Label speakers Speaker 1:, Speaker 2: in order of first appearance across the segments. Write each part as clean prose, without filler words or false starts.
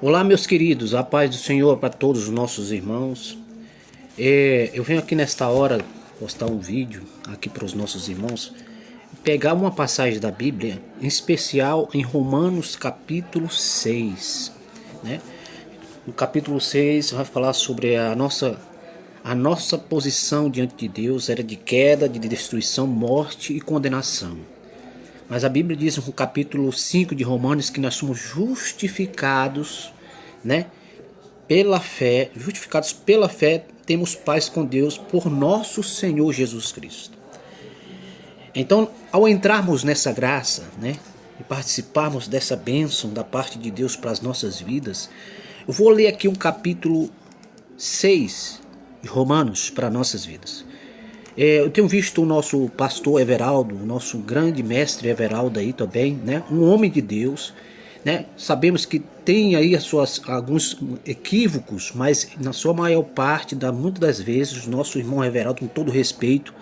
Speaker 1: Olá, meus queridos, a paz do Senhor para todos os nossos irmãos. Eu venho aqui nesta hora postar um vídeo aqui para os nossos irmãos, pegar uma passagem da Bíblia, em especial em Romanos capítulo 6, né? No capítulo 6 vai falar sobre a nossa posição diante de Deus era de queda, de destruição, morte e condenação. Mas a Bíblia diz no capítulo 5 de Romanos que nós somos justificados, né, pela fé. Justificados pela fé, temos paz com Deus por nosso Senhor Jesus Cristo. Então, ao entrarmos nessa graça, né, e participarmos dessa bênção da parte de Deus para as nossas vidas, eu vou ler aqui um capítulo 6 de Romanos para nossas vidas. Eu tenho visto o nosso pastor Everaldo, o nosso grande mestre Everaldo aí também, né? Um homem de Deus, né? Sabemos que tem aí alguns equívocos, mas na sua maior parte, muitas das vezes, o nosso irmão Everaldo, com todo respeito,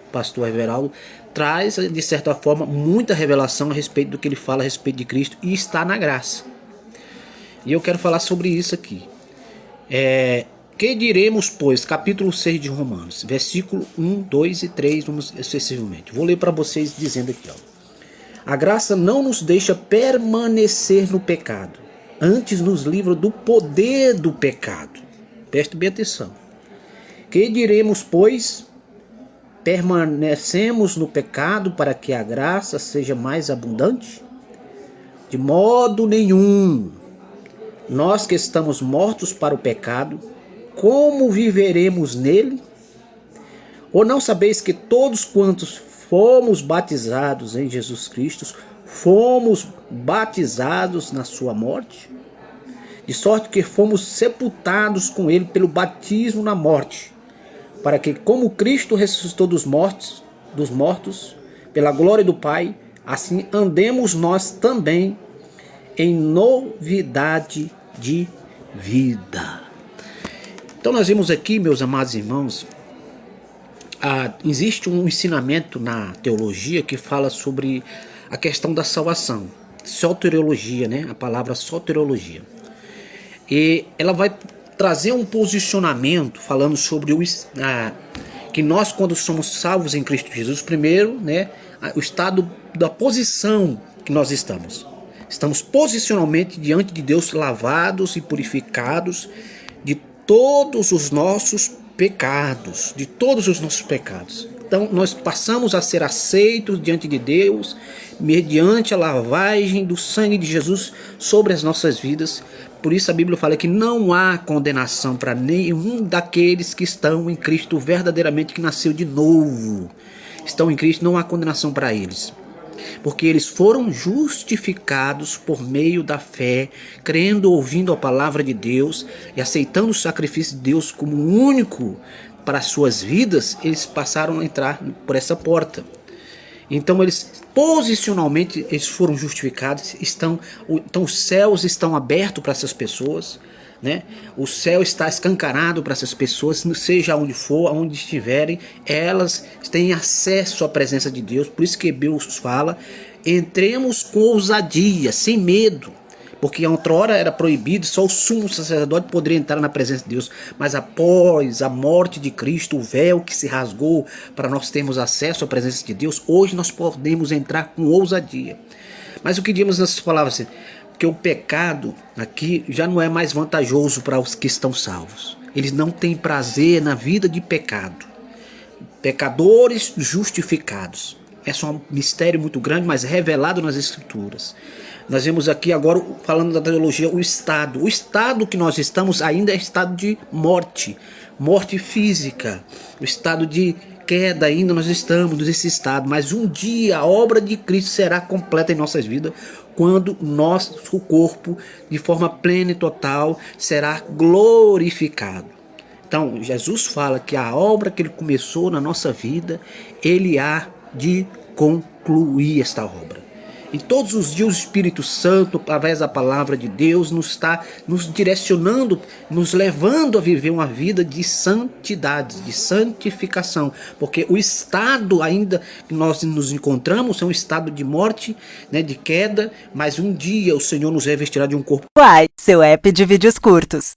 Speaker 1: o pastor Everaldo, traz de certa forma muita revelação a respeito do que ele fala a respeito de Cristo e está na graça. E eu quero falar sobre isso aqui. Que diremos, pois, capítulo 6 de Romanos, versículo 1, 2 e 3, vamos excessivamente. Vou ler para vocês dizendo aqui, ó. A graça não nos deixa permanecer no pecado, antes nos livra do poder do pecado. Preste bem atenção. Que diremos, pois, permanecemos no pecado para que a graça seja mais abundante? De modo nenhum. Nós que estamos mortos para o pecado, como viveremos nele? Ou não sabeis que todos quantos fomos batizados em Jesus Cristo, fomos batizados na sua morte? De sorte que fomos sepultados com ele pelo batismo na morte, para que, como Cristo ressuscitou dos mortos, pela glória do Pai, assim andemos nós também em novidade de vida. Então nós vimos aqui, meus amados irmãos, existe um ensinamento na teologia que fala sobre a questão da salvação, soteriologia, né? A palavra soteriologia. E ela vai trazer um posicionamento falando sobre que nós, quando somos salvos em Cristo Jesus, primeiro, né, o estado da posição que nós estamos. Estamos posicionalmente diante de Deus, lavados e purificados de todos os nossos pecados, Então nós passamos a ser aceitos diante de Deus mediante a lavagem do sangue de Jesus sobre as nossas vidas. Por isso a Bíblia fala que não há condenação para nenhum daqueles que estão em Cristo verdadeiramente, que nasceu de novo. Estão em Cristo, não há condenação para eles. Porque eles foram justificados por meio da fé, crendo, ouvindo a palavra de Deus e aceitando o sacrifício de Deus como único para as suas vidas. Eles passaram a entrar por essa porta. Então eles posicionalmente eles foram justificados, então os céus estão abertos para essas pessoas, né? O céu está escancarado para essas pessoas, seja onde for, onde estiverem, elas têm acesso à presença de Deus. Por isso que Hebreus fala: entremos com ousadia, sem medo, porque outrora era proibido, só o sumo sacerdote poderia entrar na presença de Deus. Mas após a morte de Cristo, o véu que se rasgou para nós termos acesso à presença de Deus, hoje nós podemos entrar com ousadia. Mas o que dizemos nessas palavras assim? Que o pecado aqui já não é mais vantajoso para os que estão salvos. Eles não têm prazer na vida de pecado. Pecadores justificados. Esse é um mistério muito grande, mas revelado nas Escrituras. Nós vemos aqui agora, falando da teologia, o estado. O estado que nós estamos ainda é estado de morte. Morte física. O estado de queda ainda nós estamos nesse estado. Mas um dia a obra de Cristo será completa em nossas vidas, quando nosso corpo, de forma plena e total, será glorificado. Então, Jesus fala que a obra que Ele começou na nossa vida, Ele há de concluir esta obra. E todos os dias o Espírito Santo, através da palavra de Deus, nos está nos direcionando, nos levando a viver uma vida de santidade, de santificação. Porque o estado ainda que nós nos encontramos é um estado de morte, né, de queda, mas um dia o Senhor nos revestirá de um corpo.
Speaker 2: Uai, seu app de vídeos curtos.